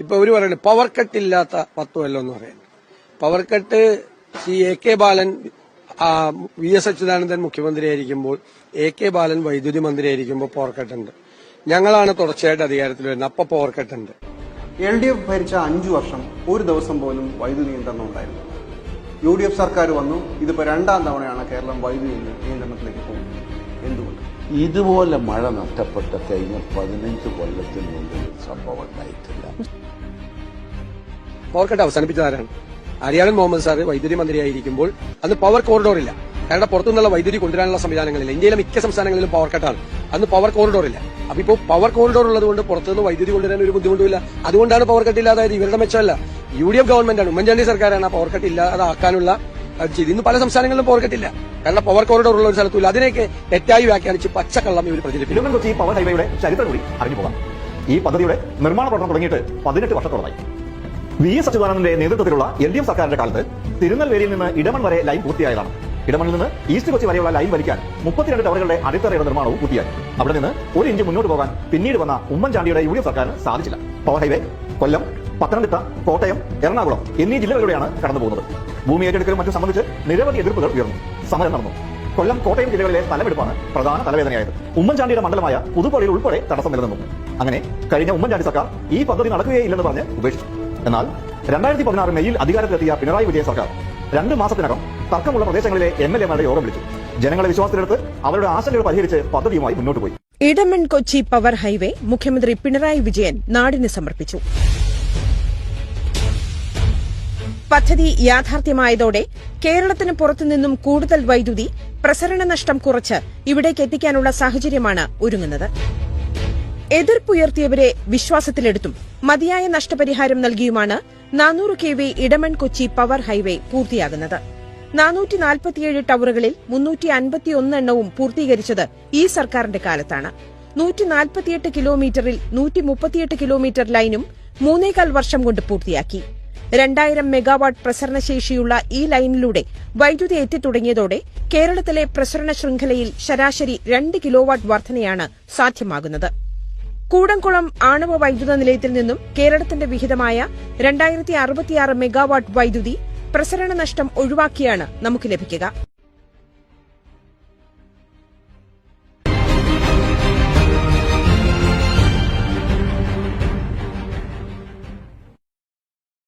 ഇപ്പൊ ഒരു പറയുന്നത് പവർ കട്ട് ഇല്ലാത്ത 10 കൊല്ലം എന്ന് പറയുന്നത്. പവർ കട്ട് AK ബാലൻ VS അച്യുതാനന്ദൻ മുഖ്യമന്ത്രിയായിരിക്കുമ്പോൾ AK ബാലൻ വൈദ്യുതി മന്ത്രിയായിരിക്കുമ്പോൾ പവർ കട്ടുണ്ട്. ഞങ്ങളാണ് തുടർച്ചയായിട്ട് അധികാരത്തിൽ വരുന്നത്, അപ്പൊ പവർ കട്ടുണ്ട്. LDF ഭരിച്ച 5 വർഷം ഒരു ദിവസം പോലും വൈദ്യുതി നിയന്ത്രണം ഉണ്ടായിരുന്നു. UDF സർക്കാർ വന്നു. ഇതിപ്പോ 2ാം തവണയാണ് കേരളം വൈദ്യുതി നിയന്ത്രണത്തിലേക്ക് പോകുന്നത്. എന്തുകൊണ്ട്? ഇതുപോലെ മഴ നഷ്ടപ്പെട്ട കഴിഞ്ഞ 15 കൊല്ലത്തിനുള്ളിൽ സംഭവം ഉണ്ടായിട്ടില്ല. പവർ കട്ട് അവസാനിപ്പിച്ചതാരാണ്? ആര്യാടൻ മുഹമ്മദ് സാർ വൈദ്യുതി മന്ത്രിയായിരിക്കുമ്പോൾ അന്ന് പവർ കോറിഡോറില്ല. കാരണം പുറത്തുനിന്നുള്ള വൈദ്യുതി കൊണ്ടുവരാനുള്ള സംവിധാനങ്ങളില്ല. ഇന്ത്യയിലെ മിക്ക സംസ്ഥാനങ്ങളിലും പവർ കട്ടാണ്. അന്ന് പവർ കോറിഡോറില്ല. അപ്പൊ ഇപ്പോൾ പവർ കോറിഡോർ ഉള്ളതുകൊണ്ട് പുറത്തുനിന്ന് വൈദ്യുതി കൊണ്ടുവരാൻ ഒരു ബുദ്ധിമുട്ടില്ല. അതുകൊണ്ടാണ് പവർ കട്ട് ഇല്ലാതായത്. ഇവരുടെ മെച്ചമല്ല, UDF ഗവൺമെന്റാണ്, ഉമ്മൻചാണ്ടി സർക്കാരാണ് ആ പവർ കട്ട് ഇല്ലാതാക്കാനുള്ള ചെയ്ത്. ഇന്ന് പല സംസ്ഥാനങ്ങളിലും പവർ കട്ടില്ല, കാരണം പവർ കോറിഡോർ ഉള്ള ഒരു സ്ഥലത്തില്ല. അതിനെയൊക്കെ തെറ്റായി വ്യാഖ്യാനിച്ച് പച്ചക്കള്ളം ഇവർ പ്രചരിപ്പിക്കും. ഇടമൺ കൊച്ചി പവർ ഹൈവേയുടെ ചരിത്രം കൂടി അറിഞ്ഞു പോകാം. ഈ പദ്ധതിയുടെ നിർമ്മാണ പ്രവർത്തനം തുടങ്ങിയിട്ട് 18 വർഷത്തോളമായി. VS അച്യുതാനന്ദന്റെ നേതൃത്വത്തിലുള്ള LDF സർക്കാരിന്റെ കാലത്ത് തിരുനെൽവേലിയിൽ നിന്ന് ഇടമൺ വരെ ലൈൻ പൂർത്തിയായതാണ്. ഇടമണിൽ നിന്ന് ഈസ്റ്റ് കൊച്ചി വരെയുള്ള ലൈൻ വലിക്കാൻ 32 ടവറുകളുടെ അടിത്തറയുടെ നിർമ്മാണവും പൂർത്തിയായി. അവിടെ നിന്ന് 1 ഇഞ്ച് മുന്നോട്ട് പോകാൻ പിന്നീട് വന്ന ഉമ്മൻചാണ്ടിയുടെ UDF സർക്കാരിന് സാധിച്ചില്ല. പവർ ഹൈവേ കൊല്ലം, പത്തനംതിട്ട, കോട്ടയം, എറണാകുളം എന്നീ ജില്ലകളിലൂടെയാണ് കടന്നു പോകുന്നത്. ഭൂമി ഏറ്റെടുക്കലും മറ്റും സംബന്ധിച്ച് നിരവധി എതിർപ്പുകൾ ഉയർന്നു. സമരം നടന്നു. കൊല്ലം, കോട്ടയം ജില്ലകളിലെ സ്ഥലമെടുപ്പാണ് പ്രധാന തലവേദനയായത്. ഉമ്മൻചാണ്ടിയുടെ മണ്ഡലമായ പുതുപ്പള്ളിയിൽ ഉൾപ്പെടെ തടസ്സം നിലനിന്നു. അങ്ങനെ കഴിഞ്ഞ ഉമ്മൻചാണ്ടി സർക്കാർ ഈ പദ്ധതി നടക്കുകയില്ലെന്ന് പറഞ്ഞ് ഉപേക്ഷിച്ചു. എന്നാൽ 2016 മെയ്യിൽ അധികാരത്തിലെത്തിയ പിണറായി വിജയൻ സർക്കാർ 2 മാസത്തിനകം തർക്കമുള്ള പ്രദേശങ്ങളിലെ MLA-മാരുടെ യോഗം വിളിച്ചു. ജനങ്ങളെ വിശ്വാസത്തിലെടുത്ത് അവരുടെ ആശങ്കകൾ പരിഹരിച്ച് പദ്ധതിയുമായി മുന്നോട്ട് പോയി. ഇടമൺ കൊച്ചി പവർ ഹൈവേ മുഖ്യമന്ത്രി പിണറായി വിജയൻ നാടിന് സമർപ്പിച്ചു. പദ്ധതി യാഥാർത്ഥ്യമായതോടെ കേരളത്തിന് പുറത്തുനിന്നും കൂടുതൽ വൈദ്യുതി പ്രസരണ നഷ്ടം കുറച്ച് ഇവിടേക്ക് എത്തിക്കാനുള്ള സാഹചര്യമാണ് ഒരുങ്ങുന്നത്. എതിർപ്പുയർത്തിയവരെ വിശ്വാസത്തിലെടുത്തും മതിയായ നഷ്ടപരിഹാരം നൽകിയുമാണ് 400 kV Edamon Kochi power highway പൂർത്തിയാകുന്നത്. 447 ടവറുകളിൽ 351 എണ്ണവും പൂർത്തീകരിച്ചത് ഈ സർക്കാരിന്റെ കാലത്താണ്. 148 കിലോമീറ്ററിൽ 138 കിലോമീറ്റർ ലൈനും 3.25 വർഷം കൊണ്ട് പൂർത്തിയാക്കി. 2000 മെഗാവാട്ട് പ്രസരണശേഷിയുള്ള ഈ ലൈനിലൂടെ വൈദ്യുതി എത്തിത്തുടങ്ങിയതോടെ കേരളത്തിലെ പ്രസരണ ശൃംഖലയിൽ ശരാശരി 2 കിലോവാട്ട് വർധനയാണ് സാധ്യമാകുന്നത്. കൂടംകുളം ആണവ വൈദ്യുത നിലയത്തിൽ നിന്നും കേരളത്തിന്റെ വിഹിതമായ 2066 മെഗാവാട്ട് വൈദ്യുതി പ്രസരണ നഷ്ടം ഒഴിവാക്കിയാണ് നമുക്ക് ലഭിക്കുക.